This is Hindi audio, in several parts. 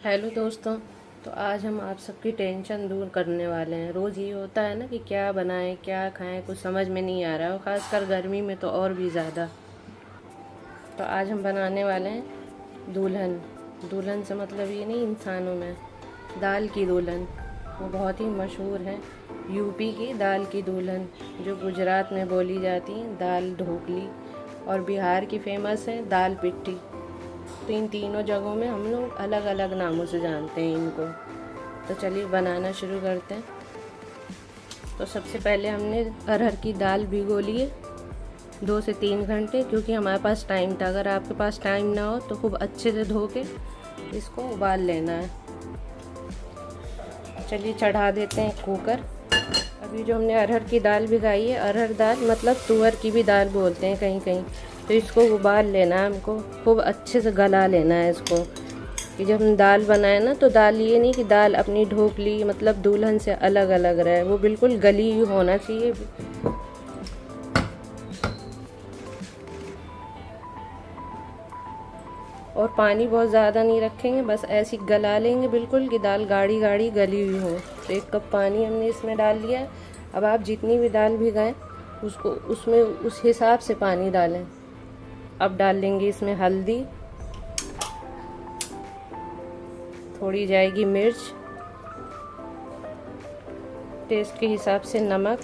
हेलो दोस्तों। तो आज हम आप सबकी टेंशन दूर करने वाले हैं। रोज़ ये होता है ना कि क्या बनाएं क्या खाएं, कुछ समझ में नहीं आ रहा है, और ख़ासकर गर्मी में तो और भी ज़्यादा। तो आज हम बनाने वाले हैं दुल्हन। दुल्हन से मतलब ये नहीं इंसानों में, दाल की दुल्हन। वो बहुत ही मशहूर है, यूपी की दाल की दुल्हन, जो गुजरात में बोली जाती है दाल ढोकली, और बिहार की फेमस है दाल पिट्ठी। तो इन तीनों जगहों में हम लोग अलग अलग नामों से जानते हैं इनको। तो चलिए बनाना शुरू करते हैं। तो सबसे पहले हमने अरहर की दाल भिगो लिए 2 से 3 घंटे, क्योंकि हमारे पास टाइम था। अगर आपके पास टाइम ना हो तो खूब अच्छे से धो के इसको उबाल लेना है। चलिए चढ़ा देते हैं कुकर। अभी जो हमने अरहर की दाल भिगाई है, अरहर दाल मतलब तुअर की भी दाल बोलते हैं कहीं कहीं, तो इसको उबाल लेना है हमको, खूब अच्छे से गला लेना है इसको। कि जब हम दाल बनाए ना, तो दाल ये नहीं कि दाल अपनी ढोकली मतलब दुल्हन से अलग अलग रहे, वो बिल्कुल गली हुई होना चाहिए। और पानी बहुत ज़्यादा नहीं रखेंगे, बस ऐसी गला लेंगे बिल्कुल कि दाल गाढ़ी गाढ़ी गली हुई हो। तो 1 कप पानी हमने इसमें डाल लिया है। अब आप जितनी भी दाल भिगाएं उसको उसमें उस हिसाब से पानी डालें। अब डाल लेंगे इसमें हल्दी, थोड़ी जाएगी मिर्च, टेस्ट के हिसाब से नमक।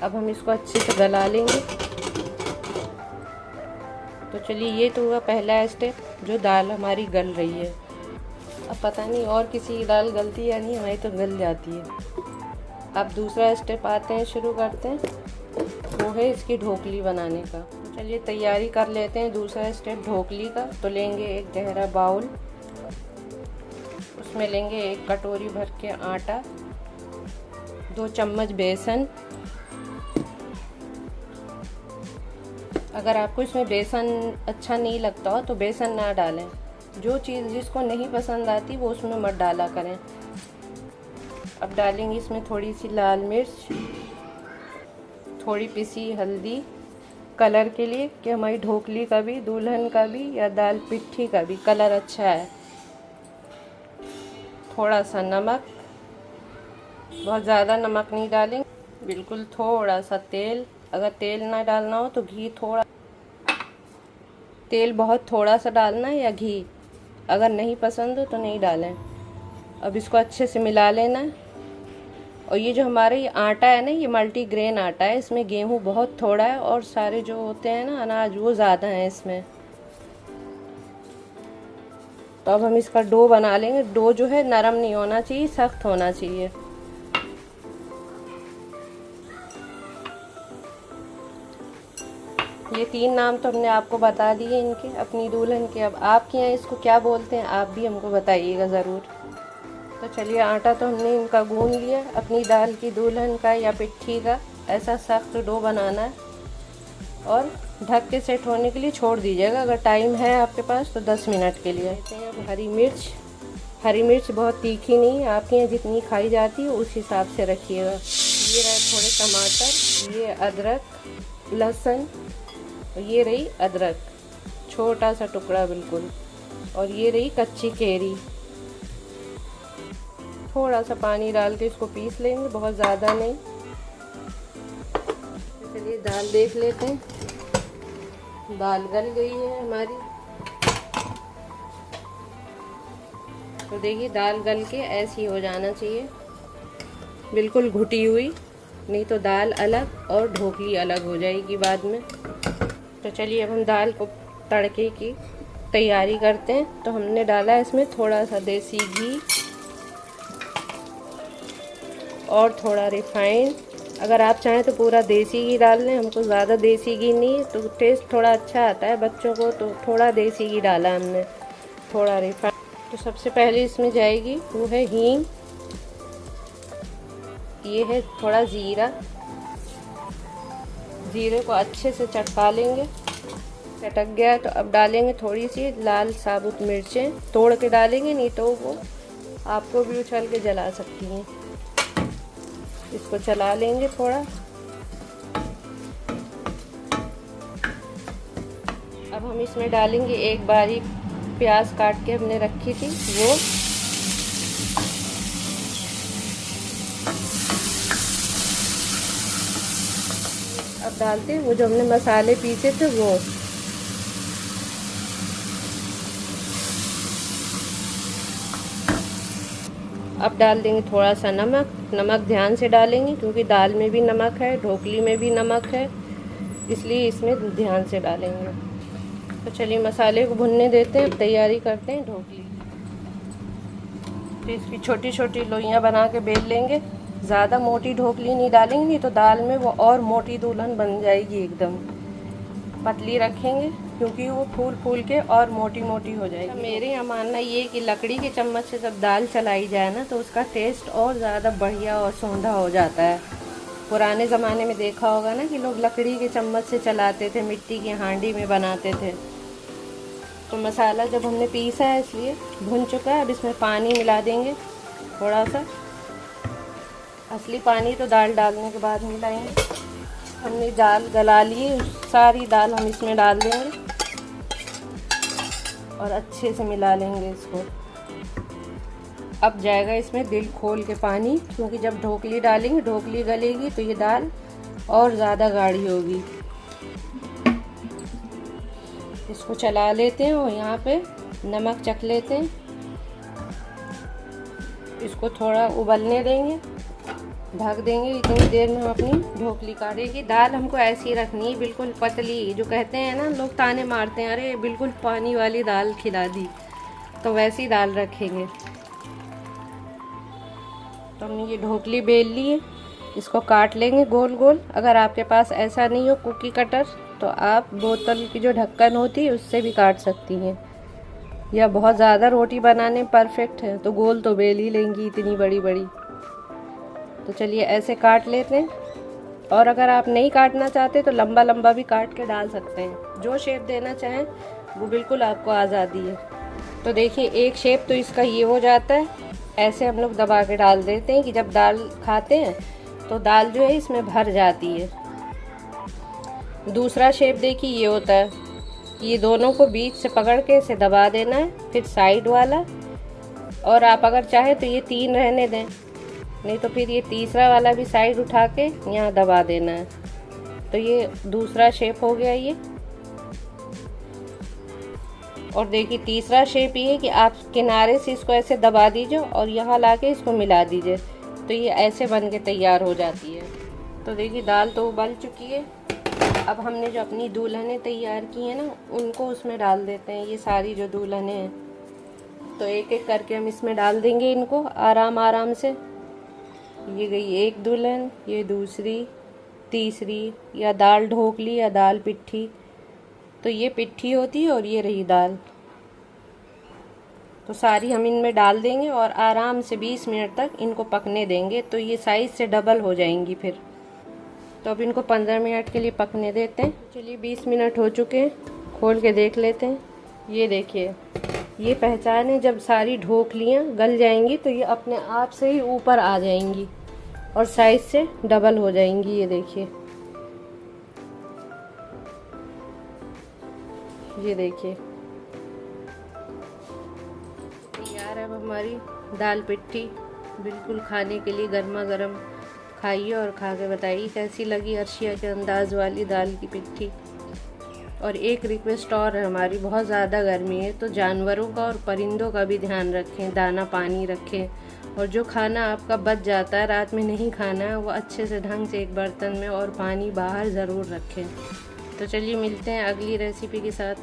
अब हम इसको अच्छे से गला लेंगे। तो चलिए, ये तो हुआ पहला स्टेप, जो दाल हमारी गल रही है। अब पता नहीं और किसी की दाल गलती है या नहीं, हमारी तो गल जाती है। अब दूसरा स्टेप आते हैं, शुरू करते हैं, वो है इसकी ढोकली बनाने का। तो चलिए तैयारी कर लेते हैं दूसरा स्टेप ढोकली का। तो लेंगे एक गहरा बाउल, उसमें लेंगे 1 कटोरी भर के आटा, 2 चम्मच बेसन। अगर आपको इसमें बेसन अच्छा नहीं लगता हो तो बेसन ना डालें। जो चीज़ जिसको नहीं पसंद आती वो उसमें मत डाला करें। अब डालेंगे इसमें थोड़ी सी लाल मिर्च, थोड़ी पिसी हल्दी, कलर के लिए, कि हमारी ढोकली का भी, दुल्हन का भी या दाल पिट्ठी का भी कलर अच्छा है। थोड़ा सा नमक, बहुत ज़्यादा नमक नहीं डालेंगे, बिल्कुल थोड़ा सा तेल। अगर तेल ना डालना हो तो घी थोड़ा, तेल बहुत थोड़ा सा डालना है, या घी। अगर नहीं पसंद हो तो नहीं डालें। अब इसको अच्छे से मिला लेना है। और ये जो हमारा ये आटा है ना, ये मल्टीग्रेन आटा है, इसमें गेहूँ बहुत थोड़ा है, और सारे जो होते हैं ना अनाज वो ज़्यादा हैं इसमें। तो अब हम इसका डो बना लेंगे। डो जो है नरम नहीं होना चाहिए, सख्त होना चाहिए। ये 3 नाम तो हमने आपको बता दिए इनके, अपनी दुल्हन के। अब आपके यहाँ इसको क्या बोलते हैं आप भी हमको बताइएगा ज़रूर। तो चलिए, आटा तो हमने इनका गूंद लिया। अपनी दाल की दुल्हन का या पिट्ठी का ऐसा सख्त डो बनाना है, और ढक के सेट होने के लिए छोड़ दीजिएगा। अगर टाइम है आपके पास तो 10 मिनट के लिए। अब हरी मिर्च, हरी मिर्च बहुत तीखी नहीं, आपके यहाँ जितनी खाई जाती है उस हिसाब से रखिएगा। ये रहे थोड़े टमाटर, ये अदरक, लहसुन, और ये रही अदरक, छोटा सा टुकड़ा बिल्कुल, और ये रही कच्ची केरी। थोड़ा सा पानी डाल के इसको पीस लेंगे, बहुत ज़्यादा नहीं। चलिए दाल देख लेते हैं। दाल गल गई है हमारी। तो देखिए, दाल गल के ऐसी हो जाना चाहिए, बिल्कुल घुटी हुई, नहीं तो दाल अलग और ढोकली अलग हो जाएगी बाद में। तो चलिए, अब हम दाल को तड़के की तैयारी करते हैं। तो हमने डाला है इसमें थोड़ा सा देसी घी और थोड़ा रिफाइंड। अगर आप चाहें तो पूरा देसी घी डाल लें, हमको ज़्यादा देसी घी नहीं, तो टेस्ट थोड़ा अच्छा आता है बच्चों को, तो थोड़ा देसी घी डाला हमने, थोड़ा रिफाइंड। तो सबसे पहले इसमें जाएगी वो है हींग, ये है थोड़ा ज़ीरा। ज़ीरे को अच्छे से चटका लेंगे। चटक गया है तो अब डालेंगे थोड़ी सी लाल साबुत मिर्चें, तोड़ के डालेंगे, नहीं तो वो आपको भी उछल के जला सकती हैं। इसको चला लेंगे थोड़ा। अब हम इसमें डालेंगे 1 बारीक प्याज काट के हमने रखी थी वो, अब डालते हैं। वो जो हमने मसाले पीसे थे वो, अब डाल देंगे थोड़ा सा नमक। नमक ध्यान से डालेंगे क्योंकि दाल में भी नमक है, ढोकली में भी नमक है, इसलिए इसमें ध्यान से डालेंगे। तो चलिए मसाले को भुनने देते हैं, तैयारी करते हैं ढोकली। तो इसकी छोटी छोटी लोइयाँ बना के बेल लेंगे। ज़्यादा मोटी ढोकली नहीं डालेंगे, नहीं तो दाल में वो और मोटी दुल्हन बन जाएगी एकदम। पतली रखेंगे क्योंकि वो फूल फूल के और मोटी मोटी हो जाएगी। मेरे यहाँ मानना ये कि लकड़ी के चम्मच से जब दाल चलाई जाए ना तो उसका टेस्ट और ज़्यादा बढ़िया और सौंधा हो जाता है। पुराने ज़माने में देखा होगा ना कि लोग लकड़ी के चम्मच से चलाते थे, मिट्टी की हांडी में बनाते थे। तो मसाला जब हमने पीसा है इसलिए भुन चुका है। अब इसमें पानी मिला देंगे थोड़ा सा। असली पानी तो दाल डालने के बाद मिलाएंगे। हमने दाल गला ली, सारी दाल हम इसमें डाल देंगे और अच्छे से मिला लेंगे इसको। अब जाएगा इसमें दिल खोल के पानी, क्योंकि जब ढोकली डालेंगे, ढोकली गलेगी तो ये दाल और ज़्यादा गाढ़ी होगी। इसको चला लेते हैं और यहाँ पे नमक चख लेते हैं। इसको थोड़ा उबलने देंगे, ढक देंगे। इतनी देर में हम अपनी ढोकली काटेंगे। दाल हमको ऐसी रखनी है, बिल्कुल पतली। जो कहते हैं ना लोग ताने मारते हैं, अरे बिल्कुल पानी वाली दाल खिला दी, तो वैसी दाल रखेंगे। तो हमने ये ढोकली बेल ली है, इसको काट लेंगे गोल गोल। अगर आपके पास ऐसा नहीं हो कुकी कटर, तो आप बोतल की जो ढक्कन होती है उससे भी काट सकती हैं। या बहुत ज़्यादा रोटी बनाने परफेक्ट है तो गोल तो बेल ही लेंगी इतनी बड़ी बड़ी। तो चलिए ऐसे काट लेते हैं। और अगर आप नहीं काटना चाहते तो लंबा लंबा भी काट के डाल सकते हैं। जो शेप देना चाहें वो बिल्कुल आपको आज़ादी है। तो देखिए एक शेप तो इसका ये हो जाता है। ऐसे हम लोग दबा के डाल देते हैं कि जब दाल खाते हैं तो दाल जो है इसमें भर जाती है। दूसरा शेप देखिए ये होता है, ये दोनों को बीच से पकड़ के इसे दबा देना है, फिर साइड वाला। और आप अगर चाहे तो ये 3 रहने दें, नहीं तो फिर ये तीसरा वाला भी साइड उठा के यहाँ दबा देना है। तो ये दूसरा शेप हो गया ये। और देखिए तीसरा शेप ये है कि आप किनारे से इसको ऐसे दबा दीजिए और यहाँ लाके इसको मिला दीजिए, तो ये ऐसे बन के तैयार हो जाती है। तो देखिए दाल तो उबल चुकी है। अब हमने जो अपनी दुल्हनें तैयार की हैं ना, उनको उसमें डाल देते हैं। ये सारी जो दुल्हनें हैं, तो एक एक करके हम इसमें डाल देंगे इनको आराम आराम से। ये गई एक दुल्हन, ये दूसरी, तीसरी, या दाल ढोकली या दाल पिट्ठी। तो ये पिट्ठी होती है और ये रही दाल। तो सारी हम इनमें डाल देंगे और आराम से 20 मिनट तक इनको पकने देंगे, तो ये साइज़ से डबल हो जाएंगी फिर। तो अब इनको 15 मिनट के लिए पकने देते हैं। चलिए 20 मिनट हो चुके हैं, खोल के देख लेते हैं। ये देखिए, ये पहचान है जब सारी ढोकलियाँ गल जाएंगी तो ये अपने आप से ही ऊपर आ जाएंगी और साइज से डबल हो जाएंगी। ये देखिए, ये देखिए यार, अब हमारी दाल पिट्ठी बिल्कुल खाने के लिए गर्मा गर्म। खाइए और खा के बताइए कैसी लगी अर्शिया के अंदाज वाली दाल की पिट्ठी। और एक रिक्वेस्ट और है हमारी, बहुत ज़्यादा गर्मी है तो जानवरों का और परिंदों का भी ध्यान रखें, दाना पानी रखें। और जो खाना आपका बच जाता है, रात में नहीं खाना है, वो अच्छे से ढंग से एक बर्तन में और पानी बाहर ज़रूर रखें। तो चलिए मिलते हैं अगली रेसिपी के साथ।